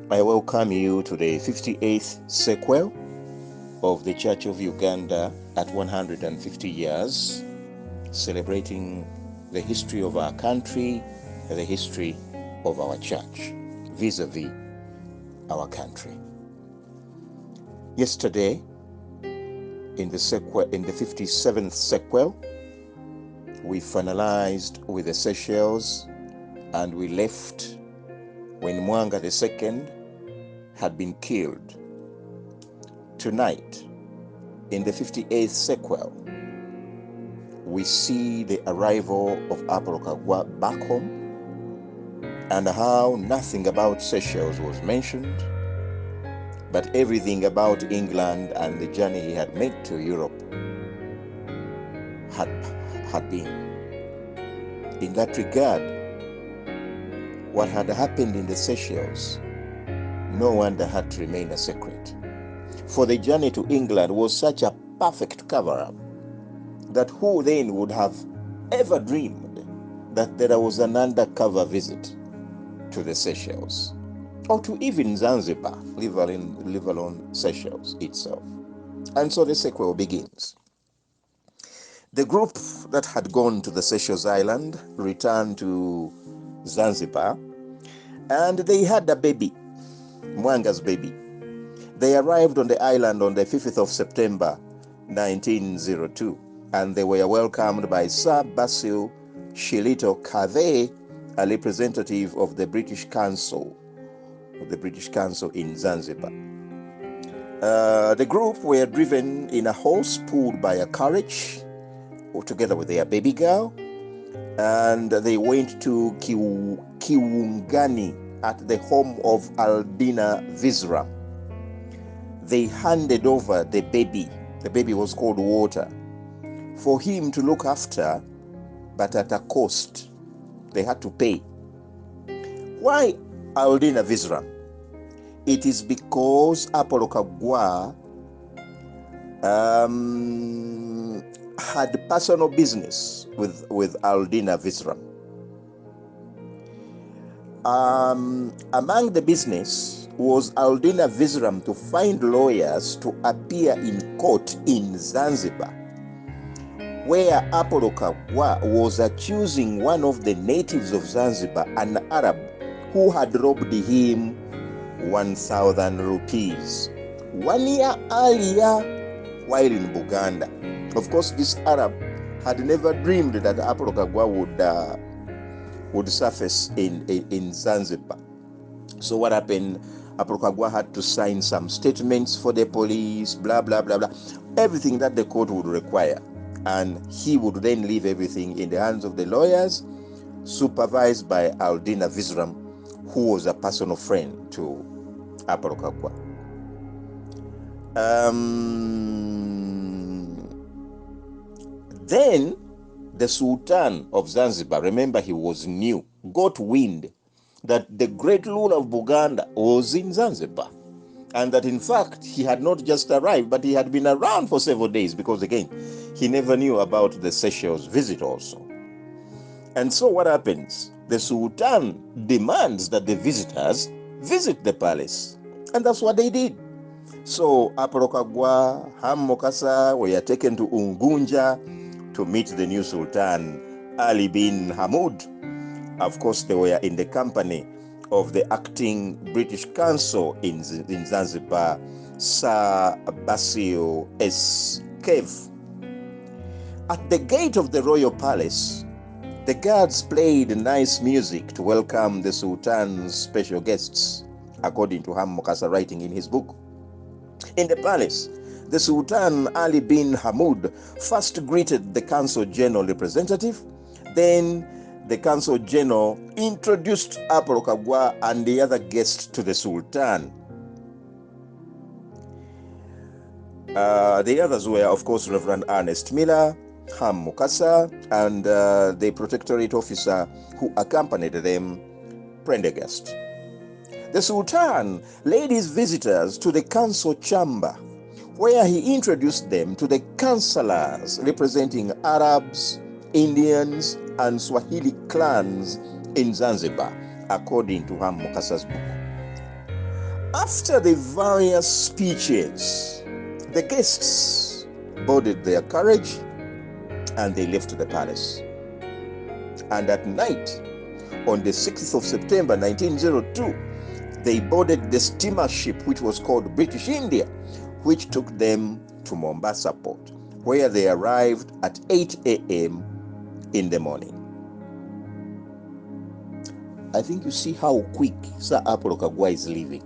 I welcome you to the 58th sequel of the Church of Uganda at 150 years, celebrating the history of our country, the history of our church, vis-a-vis our country. Yesterday, in the 57th sequel, we finalized with the Seychelles, and we left when Mwanga II had been killed. Tonight, in the 58th sequel, we see the arrival of Apolo Kaggwa back home, and how nothing about Seychelles was mentioned, but everything about England and the journey he had made to Europe had been. In that regard, what had happened in the Seychelles, no wonder had to remain a secret. For the journey to England was such a perfect cover-up that who then would have ever dreamed that there was an undercover visit to the Seychelles, or to even Zanzibar, leave alone Seychelles itself. And so the sequel begins. The group that had gone to the Seychelles island returned to Zanzibar, and they had a baby, Mwanga's baby. They arrived on the island on the 5th of September 1902, and they were welcomed by Sir Basil Shillito Cave, a representative of the British Council in Zanzibar. The group were driven in a horse pulled by a carriage, together with their baby girl, and they went to Kiwungani at the home of Aldina Visram. They handed over the baby was called Water, for him to look after, but at a cost. They had to pay. Why Aldina Visram? It is because Apolo Kaggwa had personal business with Aldina Visram. Among the business was Aldina Visram to find lawyers to appear in court in Zanzibar, where Apolo Kaggwa was accusing one of the natives of Zanzibar, an Arab, who had robbed him 1,000 rupees 1 year earlier while in Buganda. Of course, this Arab had never dreamed that Apolo Kaggwa would surface in Zanzibar. So what happened? Apolo Kaggwa had to sign some statements for the police, blah, blah, blah, blah, everything that the court would require. And he would then leave everything in the hands of the lawyers, supervised by Aldina Visram, who was a personal friend to Apolo Kaggwa. Then the Sultan of Zanzibar, remember he was new, got wind that the great ruler of Buganda was in Zanzibar, and that in fact he had not just arrived, but he had been around for several days, because again, he never knew about the Seychelles visit also. And so what happens? The Sultan demands that the visitors visit the palace, and that's what they did. So Apolo Kaggwa, Ham Mokasa were taken to Ungunja to meet the new Sultan, Ali bin Hamoud. Of course, they were in the company of the acting British Consul in Zanzibar, Sir Basil S. Cave. At the gate of the royal palace, the guards played nice music to welcome the Sultan's special guests, according to Ham Mokasa writing in his book. In the palace, the Sultan Ali bin Hamoud first greeted the Consul General representative. Then the Consul General introduced Apolo Kaggwa and the other guests to the Sultan. The others were, of course, Reverend Ernest Miller, Ham Mokasa, and the protectorate officer who accompanied them, Prendergast. The Sultan led his visitors to the council chamber, where he introduced them to the councillors representing Arabs, Indians, and Swahili clans in Zanzibar, according to Ham Mokasa's book. After the various speeches, the guests boarded their carriage and they left the palace. And at night, on the 6th of September 1902, they boarded the steamer ship which was called British India, which took them to Mombasa port, where they arrived at 8 a.m. in the morning. I think you see how quick Sir Apolo Kaggwa is leaving.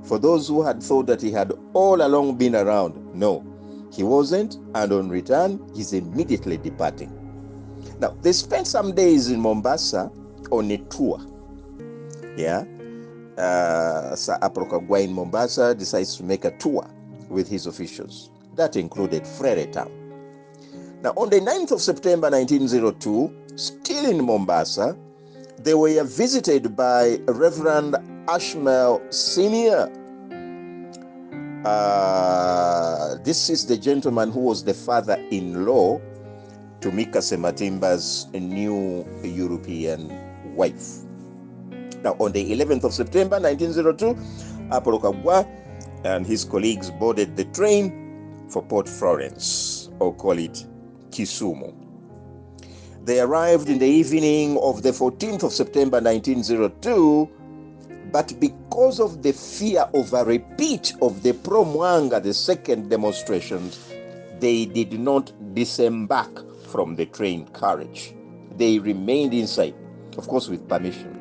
For those who had thought that he had all along been around, no, he wasn't, and on return, he's immediately departing. Now, they spent some days in Mombasa on a tour. Yeah, Sir Apolo Kaggwa in Mombasa decides to make a tour with his officials. That included Frere Town. Now, on the 9th of September 1902, still in Mombasa, they were visited by Reverend Ashmel Sr. This is the gentleman who was the father-in-law to Mika Sematimba's new European wife. Now, on the 11th of September 1902, Apolo Kaggwa and his colleagues boarded the train for Port Florence, or call it Kisumu. They arrived in the evening of the 14th of September 1902, but because of the fear of a repeat of the Pro-Mwanga, the second demonstrations, they did not disembark from the train carriage. They remained inside, of course with permission.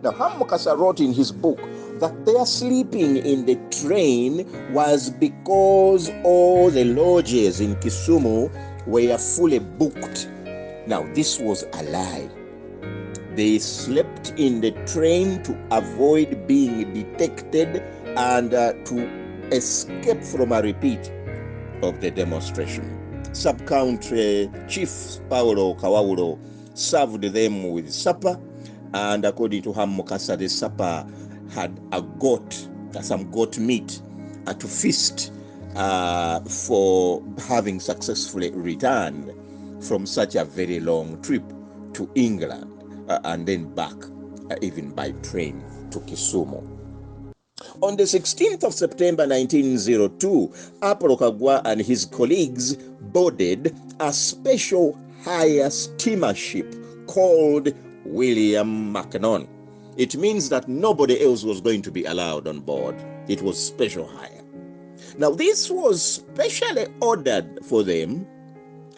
Now, Mukasa wrote in his book that their sleeping in the train was because all the lodges in Kisumu were fully booked. Now, this was a lie. They slept in the train to avoid being detected and to escape from a repeat of the demonstration. Sub-Country Chief Apolo Kaggwa served them with supper, and according to Mukasa, the supper had a goat, some goat meat, to feast for having successfully returned from such a very long trip to England and then back even by train to Kisumu. On the 16th of September 1902, Apolo Kaggwa and his colleagues boarded a special hire steamer ship called William Mackinnon. It means that nobody else was going to be allowed on board. It was special hire. Now, this was specially ordered for them.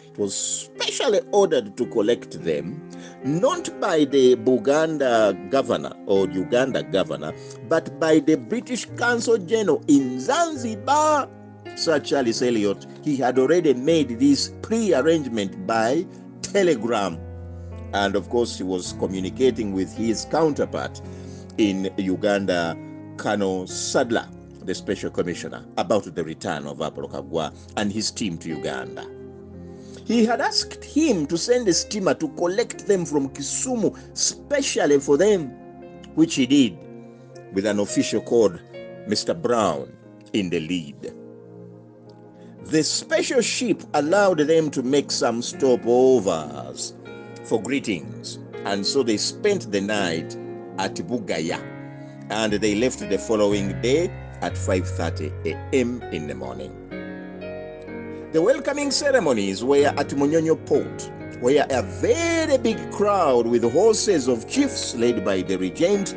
It was specially ordered to collect them, not by the Buganda governor or Uganda governor, but by the British Consul General in Zanzibar, Sir Charles Elliot. He had already made this pre-arrangement by telegram. And of course, he was communicating with his counterpart in Uganda, Colonel Sadler, the special commissioner, about the return of Apolo Kaggwa and his team to Uganda. He had asked him to send a steamer to collect them from Kisumu, specially for them, which he did, with an official called Mr. Brown in the lead. The special ship allowed them to make some stopovers for greetings, and so they spent the night at Bugaya, and they left the following day at 5:30 a.m. in the morning. The welcoming ceremonies were at Munyonyo Port, where a very big crowd with horses of chiefs led by the regent,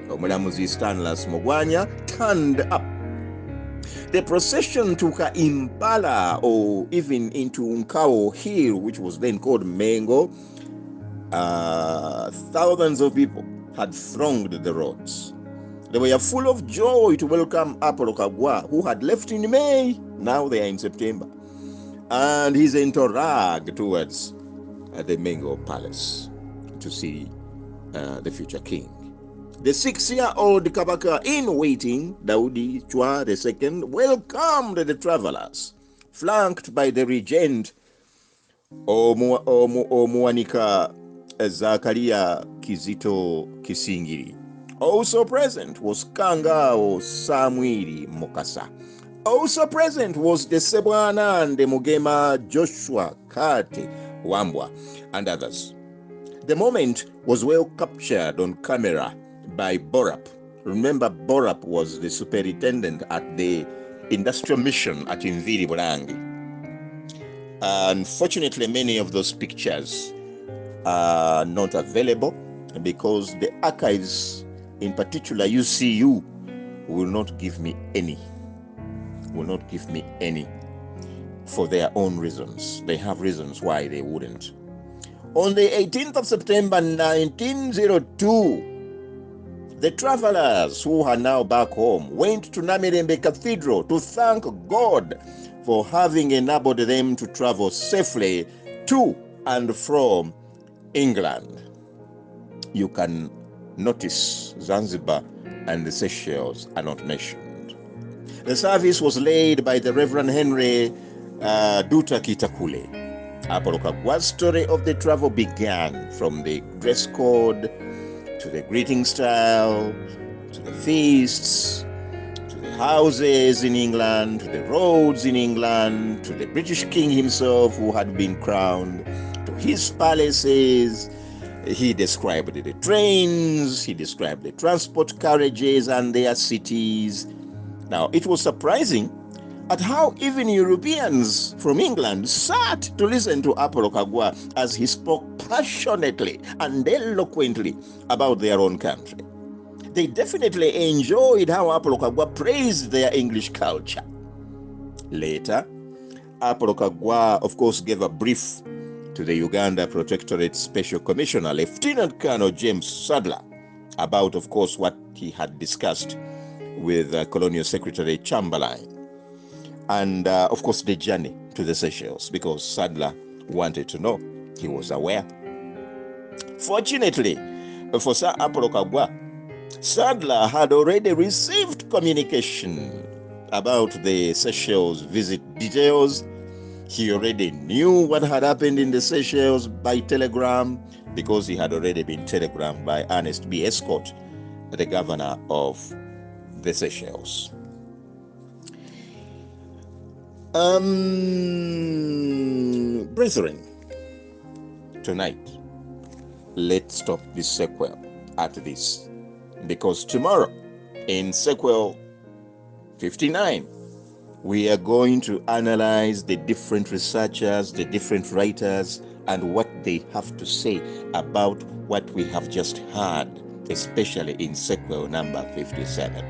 Omulamuzi Stanlas Mugwanya, turned up. The procession took Impala or even into Nkao Hill, which was then called Mengo. Thousands of people had thronged the roads. They were full of joy to welcome Apolo Kaggwa, who had left in May. Now they are in September. And his entourage towards the Mengo Palace to see the future king. The 6-year-old Kabaka in waiting, Daudi Chwa II, welcomed the travelers, flanked by the regent Omuwanika Zakaria Kizito Kisingiri. Also present was Kangao Samwiri Mukasa. Also present was the Sebwana and the Mugema Joshua Kate Wambwa and others. The moment was well captured on camera by Borap, Remember, Borap was the superintendent at the industrial mission at Inviri Bulangi. Unfortunately, many of those pictures are not available because the archives, in particular UCU, will not give me any for their own reasons. They have reasons why they wouldn't. On the 18th of September 1902, the travelers who are now back home went to Namirembe Cathedral to thank God for having enabled them to travel safely to and from England. You can notice Zanzibar and the Seychelles are not mentioned. The service was led by the Reverend Henry Duta Kitakule. Apolo Kaggwa's story of the travel began from the dress code to the greeting style, to the feasts, to the houses in England, to the roads in England, to the British king himself who had been crowned, to his palaces. He described the trains, he described the transport carriages and their cities. Now, it was surprising at how even Europeans from England sat to listen to Apolo Kaggwa as he spoke passionately and eloquently about their own country. They definitely enjoyed how Apolo Kaggwa praised their English culture. Later, Apolo Kaggwa, of course, gave a brief to the Uganda Protectorate Special Commissioner, Lieutenant Colonel James Sadler, about, of course, what he had discussed with Colonial Secretary Chamberlain. And, of course, the journey to the Seychelles, because Sadler wanted to know. He was aware. Fortunately for Sir Apolo Kaggwa, Sadler had already received communication about the Seychelles visit details. He already knew what had happened in the Seychelles by telegram, because he had already been telegrammed by Ernest B. Escott, the governor of the Seychelles. Brethren, tonight, let's stop this sequel at this, because tomorrow in sequel 59, we are going to analyze the different researchers, the different writers, and what they have to say about what we have just heard, especially in sequel number 57.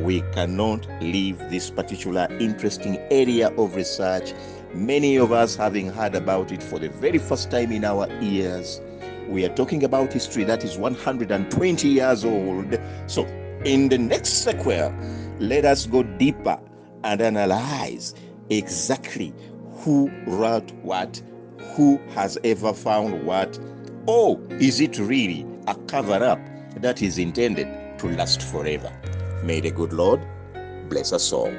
We cannot leave this particular interesting area of research, many of us having heard about it for the very first time in our ears. We are talking about history that is 120 years old. So in the next sequel, let us go deeper and analyze exactly who wrote what, who has ever found what, or is it really a cover-up that is intended to last forever? May the good Lord bless us all.